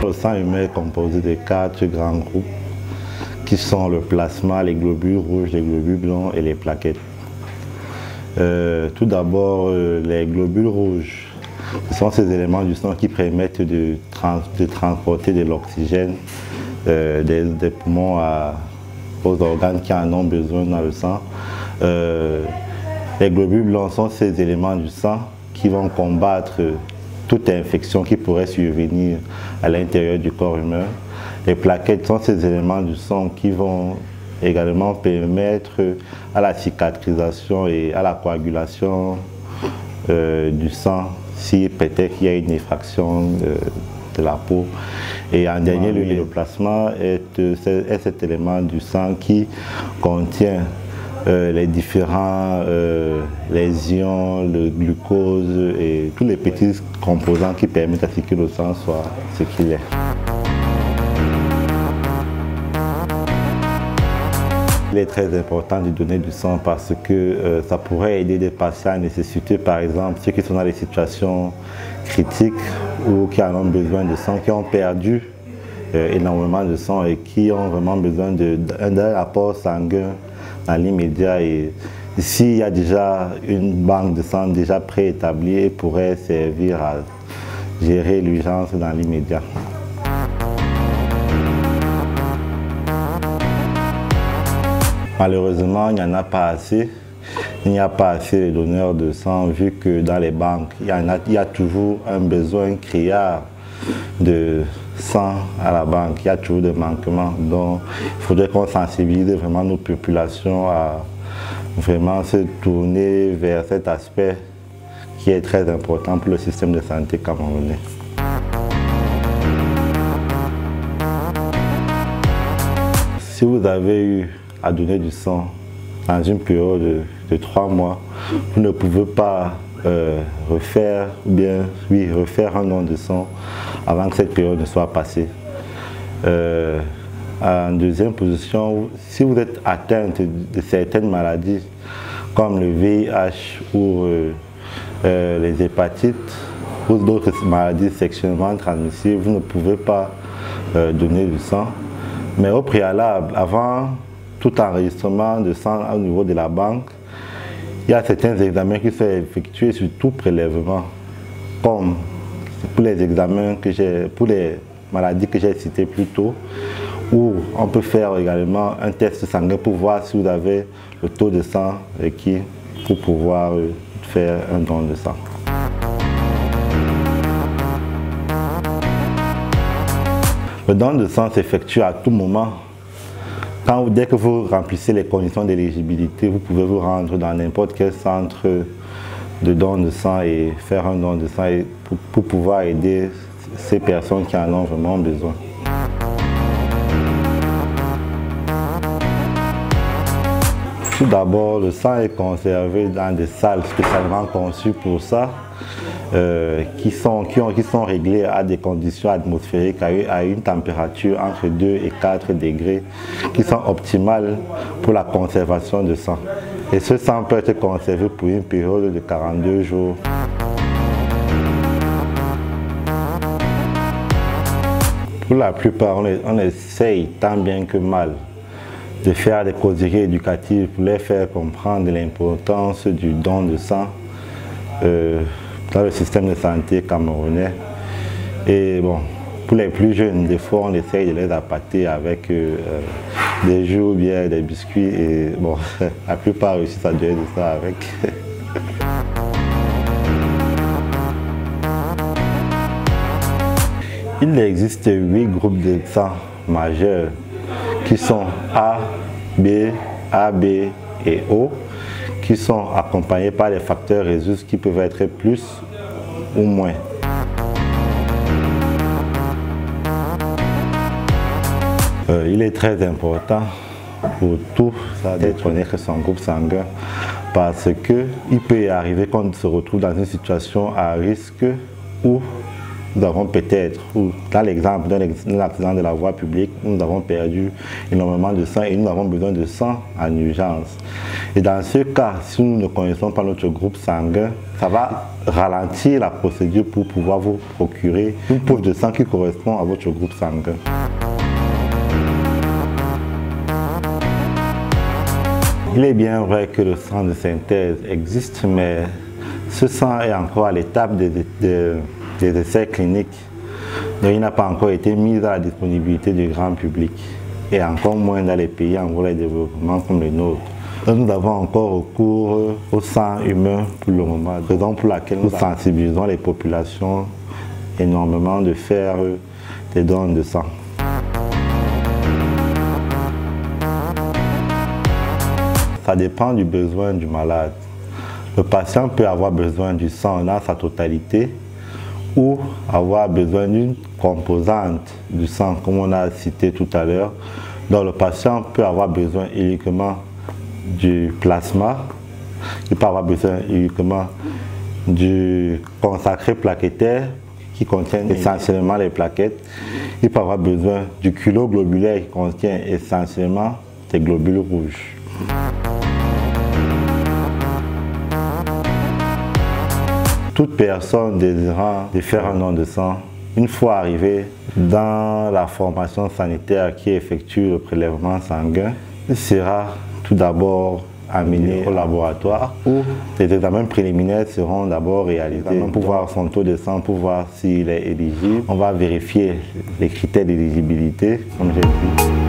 Le sang humain est composé de 4 grands groupes qui sont le plasma, les globules rouges, les globules blancs et les plaquettes. Tout d'abord, les globules rouges. Ce sont ces éléments du sang qui permettent de transporter de l'oxygène des poumons aux organes qui en ont besoin dans le sang. Les globules blancs sont ces éléments du sang qui vont combattre toute infection qui pourrait survenir à l'intérieur du corps humain. Les plaquettes sont ces éléments du sang qui vont également permettre à la cicatrisation et à la coagulation du sang si peut-être il y a une effraction de la peau. Et en dernier lieu, le plasma est cet élément du sang qui contient les différents les ions, le glucose et tous les petits composants qui permettent à ce que le sang soit ce qu'il est. Il est très important de donner du sang parce que ça pourrait aider des patients à nécessiter, par exemple, ceux qui sont dans des situations critiques ou qui en ont besoin de sang, qui ont perdu énormément de sang et qui ont vraiment besoin d'un apport sanguin dans l'immédiat. Et s'il y a déjà une banque de sang déjà préétablie, elle pourrait servir à gérer l'urgence dans l'immédiat. Malheureusement, il n'y en a pas assez. Il n'y a pas assez de donneurs de sang vu que dans les banques, il y a toujours un besoin criard de sang à la banque. Il y a toujours des manquements. Donc, il faudrait qu'on sensibilise vraiment nos populations à vraiment se tourner vers cet aspect qui est très important pour le système de santé camerounais. Si vous avez eu à donner du sang dans une période de 3 mois, vous ne pouvez pas refaire un don de sang avant que cette période ne soit passée. En deuxième position, si vous êtes atteinte de certaines maladies comme le VIH ou les hépatites ou d'autres maladies sexuellement transmissibles, vous ne pouvez pas donner du sang. Mais au préalable, avant tout enregistrement de sang au niveau de la banque, il y a certains examens qui sont effectués sur tout prélèvement, comme pour les examens pour les maladies que j'ai citées plus tôt, où on peut faire également un test sanguin pour voir si vous avez le taux de sang requis pour pouvoir faire un don de sang. Le don de sang s'effectue à tout moment. Dès que vous remplissez les conditions d'éligibilité, vous pouvez vous rendre dans n'importe quel centre de don de sang et faire un don de sang pour pouvoir aider ces personnes qui en ont vraiment besoin. Tout d'abord, le sang est conservé dans des salles spécialement conçues pour ça, qui sont réglées à des conditions atmosphériques à une température entre 2 et 4 degrés, qui sont optimales pour la conservation de sang. Et ce sang peut être conservé pour une période de 42 jours. Pour la plupart, on essaye tant bien que mal de faire des causeries éducatives pour les faire comprendre l'importance du don de sang dans le système de santé camerounais. Et bon, pour les plus jeunes, des fois on essaye de les appâter avec des jus ou bien des biscuits et bon, la plupart réussissent à gérer de ça avec. Il existe 8 groupes de sang majeurs qui sont A, B et O, qui sont accompagnés par les facteurs rhésus qui peuvent être plus ou moins. Il est très important pour tout ça d'être connaître son groupe sanguin parce qu'il peut arriver qu'on se retrouve dans une situation à risque où nous avons peut-être, dans l'exemple d'un accident de la voie publique, nous avons perdu énormément de sang et nous avons besoin de sang en urgence. Et dans ce cas, si nous ne connaissons pas notre groupe sanguin, ça va ralentir la procédure pour pouvoir vous procurer une preuve de sang qui correspond à votre groupe sanguin. Il est bien vrai que le sang de synthèse existe, mais ce sang est encore à l'étape des essais cliniques. Donc, il n'a pas encore été mis à la disponibilité du grand public, et encore moins dans les pays en voie de développement comme le nôtre. Donc, nous avons encore recours au sang humain pour le moment, raison pour laquelle nous sensibilisons les populations énormément de faire des dons de sang. Ça dépend du besoin du malade. Le patient peut avoir besoin du sang dans sa totalité ou avoir besoin d'une composante du sang, comme on a cité tout à l'heure. Donc le patient peut avoir besoin uniquement du plasma, il peut avoir besoin uniquement du consacré plaquettaire qui contient essentiellement les plaquettes, il peut avoir besoin du culot globulaire qui contient essentiellement des globules rouges. Toute personne désirant de faire un don de sang, une fois arrivé dans la formation sanitaire qui effectue le prélèvement sanguin, sera tout d'abord amené au laboratoire où des examens préliminaires seront d'abord réalisés pour voir son taux de sang, pour voir s'il est éligible. On va vérifier les critères d'éligibilité, comme j'ai dit.